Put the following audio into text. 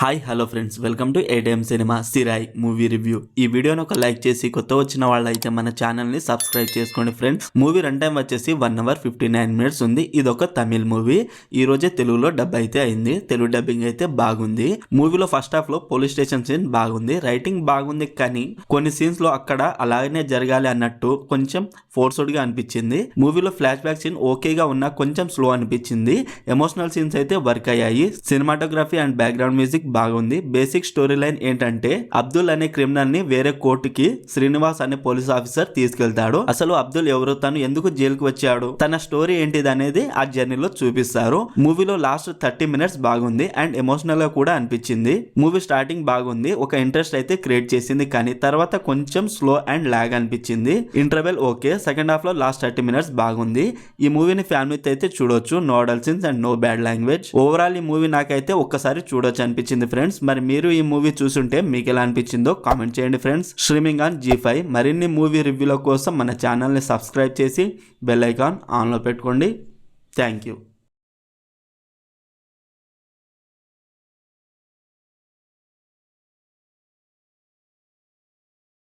Hi hello friends, welcome to ATM cinema Sirai movie review. ఈ వీడియోని ఒక లైక్ చేసి కొత్త వచ్చిన వాళ్ళైతే మన ఛానల్ని సబ్స్క్రైబ్ చేసుకోండి ఫ్రెండ్స్. మూవీ రన్ టైం వచ్చేసి 1 hour 59 minutes ఉంది. ఇది ఒక తమిళ్ మూవీ. ఈ రోజే తెలుగులో డబ్ అయితే అయింది. తెలుగు డబ్బింగ్ అయితే బాగుంది. మూవీలో ఫస్ట్ హాఫ్ లో పోలీస్ స్టేషన్ సీన్ బాగుంది, రైటింగ్ బాగుంది, కానీ కొన్ని సీన్స్ లో అక్కడ అలాగనే జరగాలి అన్నట్టు కొంచెం ఫోర్స్డ్ గా అనిపించింది. మూవీలో ఫ్లాష్ బ్యాక్ సీన్ ఓకేగా ఉన్నా కొంచెం స్లో అనిపించింది. ఎమోషనల్ సీన్స్ అయితే వర్క్ అయ్యాయి. సినిమాటోగ్రఫీ అండ్ బ్యాక్గ్రౌండ్ మ్యూజిక్ బాగుంది. బేసిక్ స్టోరీ లైన్ ఏంటంటే అబ్దుల్ అనే క్రిమినల్ ని వేరే కోర్టుకి శ్రీనివాస్ అనే పోలీస్ ఆఫీసర్ తీసుకెళ్తాడు. అసలు అబ్దుల్ ఎవరు, తను ఎందుకు జైలుకు వచ్చాడు, తన స్టోరీ ఏంటిది అనేది ఆ జర్నీలో చూపిస్తారు. మూవీలో లాస్ట్ 30 minutes బాగుంది అండ్ ఎమోషనల్ గా కూడా అనిపించింది. మూవీ స్టార్టింగ్ బాగుంది, ఒక ఇంట్రెస్ట్ అయితే క్రియేట్ చేసింది, కానీ తర్వాత కొంచెం స్లో అండ్ లాగ్ అనిపించింది. Interval okay. సెకండ్ హాఫ్ లో లాస్ట్ 30 minutes బాగుంది. ఈ మూవీని ఫ్యామిలీతో అయితే చూడొచ్చు. No adult scenes and no bad language. Overall ఈ మూవీ నాకైతే ఒక్కసారి చూడొచ్చు అనిపించింది ఫ్రెండ్స్. మరి మీరు ఈ మూవీ చూసుంటే మీకు ఎలా అనిపించిందో కామెంట్ చేయండి ఫ్రెండ్స్. Streaming on G5. మరిన్ని మూవీ రివ్యూల కోసం మన ఛానల్ని సబ్స్క్రైబ్ చేసి బెల్ ఐకాన్ ఆన్లో పెట్టుకోండి. Thank you.